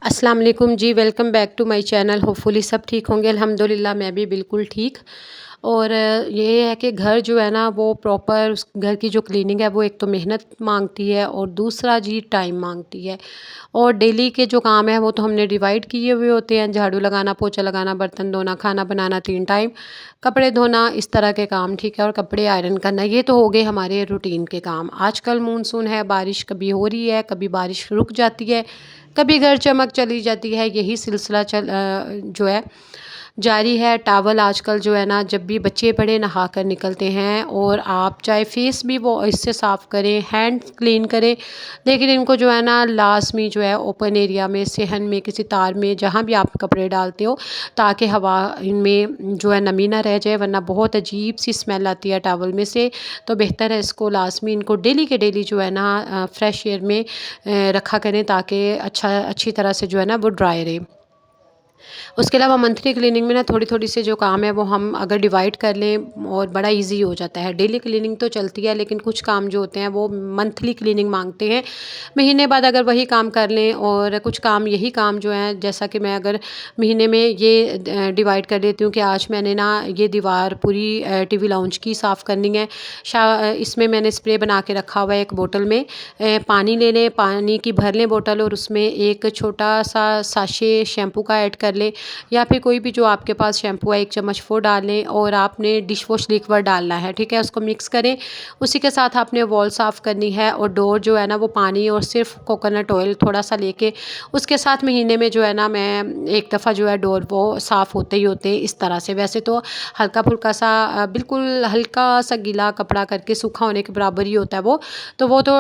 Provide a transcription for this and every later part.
अस्सलाम वालेकुम जी। Welcome back to my channel. Hopefully सब ठीक होंगे। अल्हम्दुलिल्लाह मैं भी बिल्कुल ठीक। और ये है कि घर जो है ना वो प्रॉपर उस घर की जो क्लीनिंग है वो एक तो मेहनत मांगती है और दूसरा जी टाइम मांगती है। और डेली के जो काम है वो तो हमने डिवाइड किए हुए होते हैं। झाड़ू लगाना, पोछा लगाना, बर्तन धोना, खाना बनाना 3 टाइम, कपड़े धोना, इस तरह के काम, ठीक है। और कपड़े आयरन करना, ये तो हो गए हमारे रूटीन के काम। आजकल मानसून है, बारिश कभी हो रही है, कभी बारिश रुक जाती है, कभी घर चमक चली जाती है। यही सिलसिला जो है जारी है। टॉवल आजकल जो है ना, जब भी बच्चे बड़े नहा कर निकलते हैं और आप चाहे फेस भी वो इससे साफ़ करें, हैंड क्लीन करें, लेकिन इनको जो है ना लाजमी जो है ओपन एरिया में, सहन में, किसी तार में, जहाँ भी आप कपड़े डालते हो, ताकि हवा इनमें जो है नमी ना रह जाए, वरना बहुत अजीब सी स्मेल आती है टॉवल में से। तो बेहतर है इसको लाजमी इनको डेली के डेली जो है ना फ्रेश एयर में रखा करें, ताकि अच्छी तरह से जो है ना वो ड्राई रहे। उसके अलावा मंथली क्लीनिंग में ना थोड़ी थोड़ी से जो काम है वो हम अगर डिवाइड कर लें और बड़ा इजी हो जाता है। डेली क्लीनिंग तो चलती है, लेकिन कुछ काम जो होते हैं वो मंथली क्लीनिंग मांगते हैं। महीने बाद अगर वही काम कर लें, और कुछ काम यही काम जो है, जैसा कि मैं अगर महीने में ये डिवाइड कर लेती हूँ कि आज मैंने ना ये दीवार पूरी टीवी लाउंज की साफ़ करनी है। इसमें मैंने स्प्रे बना के रखा हुआ है एक बोतल में। पानी ले लें, पानी की भर लें बोतल, और उसमें एक छोटा सा साशे शैम्पू का ऐड कर लें, या फिर कोई भी जो आपके पास शैम्पू है 1 चम्मच वो डाल लें। और आपने डिश वॉश लिक्विड डालना है, ठीक है। उसको मिक्स करें, उसी के साथ आपने वॉल साफ़ करनी है। और डोर जो है ना वो पानी और सिर्फ कोकोनट ऑयल थोड़ा सा लेके उसके साथ महीने में जो है ना मैं एक दफ़ा जो है डोर वो साफ़ होते ही होते हैं इस तरह से। वैसे तो हल्का फुल्का सा बिल्कुल हल्का सा गीला कपड़ा करके सूखा होने के बराबर ही होता है वो। तो वो तो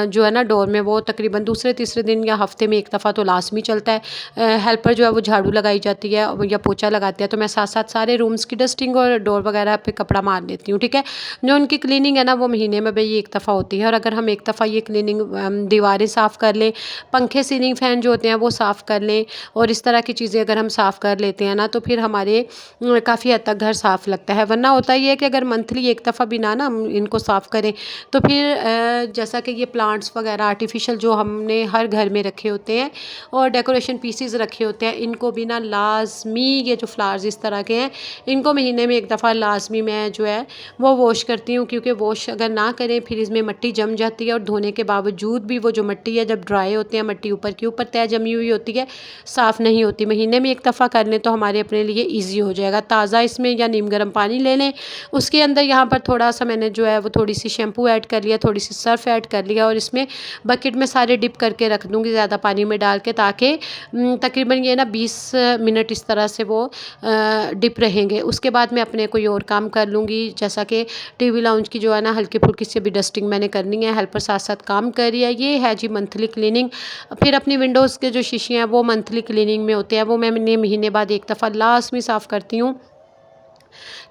जो है ना डोर में वो तकरीबन दूसरे तीसरे दिन या हफ्ते में एक दफ़ा तो लाजमी चलता है। हेल्पर जो है वो झाड़ू लगाई जाती है या पोछा लगाती है, तो मैं साथ साथ सारे रूम्स की डस्टिंग और डोर वगैरह पे कपड़ा मार लेती हूँ, ठीक है। जो उनकी क्लीनिंग है ना वो महीने में भाई एक दफ़ा होती है। और अगर हम एक दफ़ा ये क्लीनिंग दीवारें साफ़ कर लें, पंखे, सीलिंग फ़ैन जो होते हैं वो साफ़ कर लें, और इस तरह की चीज़ें अगर हम साफ़ कर लेते हैं ना, तो फिर हमारे काफ़ी हद तक घर साफ़ लगता है। वरना होता ही है कि अगर मंथली एक दफ़ा भी ना हम इनको साफ़ करें, तो फिर जैसा कि ये प्लांट्स वगैरह आर्टिफिशियल जो हमने हर घर में रखे होते हैं और डेकोरेशन पीसीज रखे होते हैं, इनको भी ना लाजमी, ये जो फ्लावर्स इस तरह के हैं, इनको महीने में एक दफ़ा लाजमी मैं जो है वो वॉश करती हूँ। क्योंकि वॉश अगर ना करें फिर इसमें मिट्टी जम जाती है, और धोने के बावजूद भी वो जो मिट्टी है जब ड्राई होते हैं, मिट्टी ऊपर की ऊपर तय जमी हुई होती है, साफ़ नहीं होती। महीने में एक दफ़ा कर लें तो हमारे अपने लिए ईजी हो जाएगा। ताज़ा इसमें या नीम गर्म पानी ले लें, उसके अंदर यहाँ पर थोड़ा सा मैंने जो है वो थोड़ी सी शैम्पू ऐड कर लिया, थोड़ी सी सर्फ ऐड कर लिया, और इसमें बकेट में सारे डिप करके रख दूँगी ज़्यादा पानी में डाल के, ताकि तकरीबन ये ना 20 मिनट इस तरह से वो डिप रहेंगे। उसके बाद मैं अपने कोई और काम कर लूँगी, जैसा कि टीवी लाउंज की जो है ना हल्की फुल्की सी भी डस्टिंग मैंने करनी है, हेल्पर साथ साथ काम कर रही है। ये है जी मंथली क्लीनिंग। फिर अपनी विंडोज़ के जो शीशे हैं वो मंथली क्लीनिंग में होते हैं, वो मैंने महीने बाद एक दफ़ा लाजमी साफ़ करती हूँ।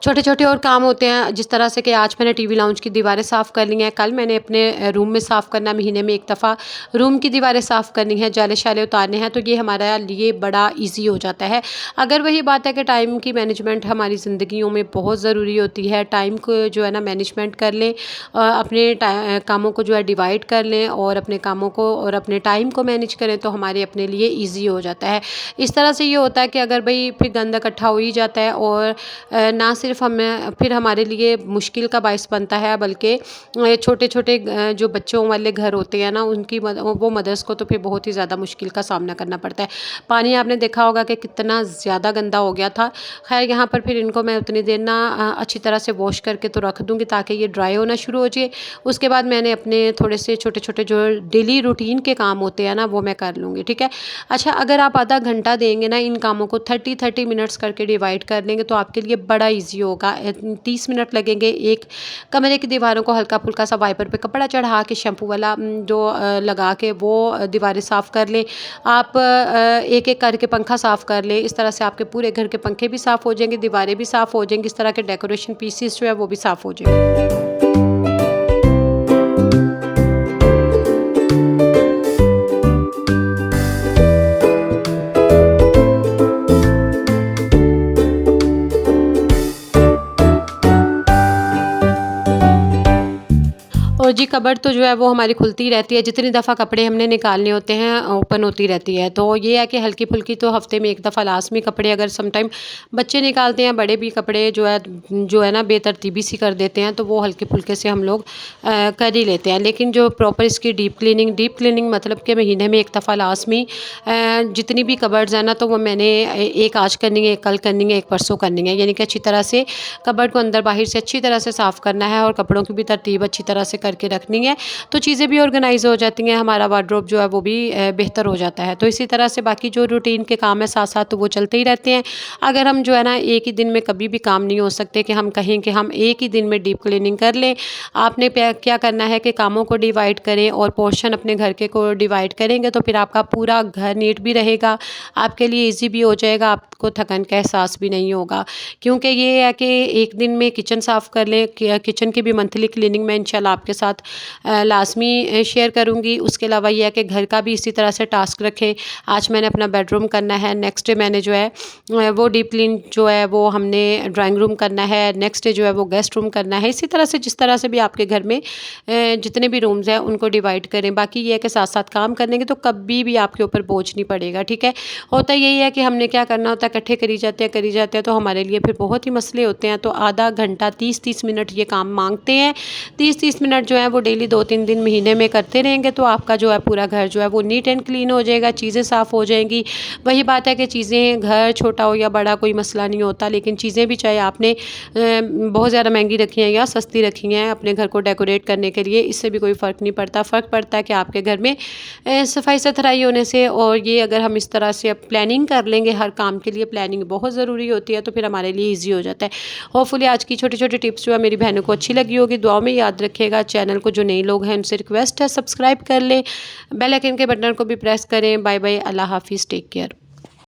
छोटे छोटे और काम होते हैं, जिस तरह से कि आज मैंने टीवी लाउंज की दीवारें साफ़ कर ली हैं, कल मैंने अपने रूम में साफ़ करना, महीने में एक दफ़ा रूम की दीवारें साफ़ करनी है, जाले शाले उतारने हैं। तो ये हमारा लिए बड़ा इजी हो जाता है। अगर वही बात है कि टाइम की मैनेजमेंट हमारी ज़िंदगियों में बहुत ज़रूरी होती है। टाइम को जो है ना मैनेजमेंट कर लें, अपने कामों को जो है डिवाइड कर लें, और अपने कामों को और अपने टाइम को मैनेज करें, तो हमारे अपने लिए ईजी हो जाता है। इस तरह से ये होता है कि अगर भाई फिर गंदा इकट्ठा हो ही जाता है, और ना सिर्फ हमें फिर हमारे लिए मुश्किल का बायस बनता है, बल्कि छोटे छोटे जो बच्चों वाले घर होते हैं ना, उनकी वो मदर्स को तो फिर बहुत ही ज़्यादा मुश्किल का सामना करना पड़ता है। पानी आपने देखा होगा कि कितना ज़्यादा गंदा हो गया था। खैर यहाँ पर फिर इनको मैं उतनी देर ना अच्छी तरह से वॉश करके तो रख दूँगी, ताकि ये ड्राई होना शुरू हो जाए। उसके बाद मैंने अपने थोड़े से छोटे छोटे जो डेली रूटीन के काम होते हैं ना वो मैं कर लूँगी, ठीक है। अच्छा, अगर आप आधा घंटा देंगे ना इन कामों को, 30 मिनट्स करके डिवाइड कर लेंगे, तो आपके लिए बड़ा ईजी होगा। 30 मिनट लगेंगे एक कमरे की दीवारों को हल्का फुल्का सा वाइपर पे कपड़ा चढ़ा के शैम्पू वाला जो लगा के वो दीवारें साफ़ कर लें। आप एक एक करके पंखा साफ़ कर लें। इस तरह से आपके पूरे घर के पंखे भी साफ़ हो जाएंगे, दीवारें भी साफ़ हो जाएंगी, इस तरह के डेकोरेशन पीसीस जो है वो भी साफ़ हो जाएंगे। और जी कबर्ड तो जो है वो हमारी खुलती रहती है, जितनी दफ़ा कपड़े हमने निकालने होते हैं ओपन होती रहती है। तो ये है कि हल्की-फुल्की तो हफ़्ते में 1 दफ़ा लाज़मी कपड़े अगर सम टाइम बच्चे निकालते हैं, बड़े भी कपड़े जो है ना बेतरतीबी सी कर देते हैं, तो वो हल्के-फुल्के से हम लोग कर ही लेते हैं। लेकिन जो प्रॉपर इसकी डीप क्लीनिंग मतलब कि महीने में 1 दफ़ा लाज़मी जितनी भी कबर्ड्स हैं ना, तो वो मैंने एक आज करनी है, एक कल करनी है, एक परसों करनी है। यानी कि अच्छी तरह से कबर्ड को अंदर बाहर से अच्छी तरह से साफ़ करना है और कपड़ों की भी तरतीब अच्छी तरह से करके रखनी है, तो चीज़ें भी ऑर्गेनाइज़ हो जाती हैं, हमारा वार्डरोब जो है वो भी बेहतर हो जाता है। तो इसी तरह से बाकी जो रूटीन के काम हैं साथ-साथ तो वो चलते ही रहते हैं। अगर हम जो है ना एक ही दिन में कभी भी काम नहीं हो सकते कि हम कहें कि हम एक ही दिन में डीप क्लीनिंग कर लें। आपने क्या करना है कि कामों को डिवाइड करें और पोर्शन अपने घर के को डिवाइड करेंगे तो फिर आपका पूरा घर नीट भी रहेगा, आपके लिए ईज़ी भी हो जाएगा, आपको थकन का एहसास भी नहीं होगा। क्योंकि ये है कि एक दिन में किचन साफ़ कर लें, किचन की भी मंथली क्लीनिंग मैं इंशाल्लाह आपके साथ लाज़मी शेयर करूँगी। उसके अलावा ये है कि घर का भी इसी तरह से टास्क रखें। आज मैंने अपना बेडरूम करना है, नेक्स्ट डे मैंने जो है वो डीप क्लीन जो है वो हमने ड्राइंग रूम करना है, नेक्स्ट डे जो है वो गेस्ट रूम करना है। इसी तरह से जिस तरह से भी आपके घर में जितने भी रूम्स हैं उनको डिवाइड करें। बाकी ये है कि साथ-साथ काम करेंगे तो कभी भी आपके ऊपर बोझ नहीं पड़ेगा, ठीक है। होता यही है कि हमने क्या करना होता है, इकट्ठे करी जाते हैं तो हमारे लिए फिर बहुत ही मसले होते हैं। तो आधा घंटा 30-30 मिनट ये काम माँगते हैं। 30-30 मिनट जो है वो डेली 2-3 दिन महीने में करते रहेंगे तो आपका जो है पूरा घर जो है वो नीट एंड क्लीन हो जाएगा, चीज़ें साफ़ हो जाएंगी। वही बात है कि चीज़ें घर छोटा हो या बड़ा कोई मसला नहीं होता, लेकिन चीज़ें भी चाहे आपने बहुत ज़्यादा महंगी रखी हैं या सस्ती रखी हैं अपने घर को डेकोरेट करने के लिए, इससे भी कोई फ़र्क नहीं पड़ता। फ़र्क पड़ता है कि आपके घर में सफाई सुथराई होने से। और ये अगर हम इस तरह से अब प्लानिंग कर लेंगे, हर काम के लिए प्लानिंग बहुत ज़रूरी होती है, तो फिर हमारे लिए ईजी हो जाता है। होपफुली आज की छोटी-छोटी टिप्स जो है मेरी बहनों को अच्छी लगी होगी, दुआ में याद रखिएगा। चैनल को जो नए लोग हैं उनसे रिक्वेस्ट है सब्सक्राइब कर लें, बेल आइकन के बटन को भी प्रेस करें। बाय बाय, अल्लाह हाफ़िज़, टेक केयर।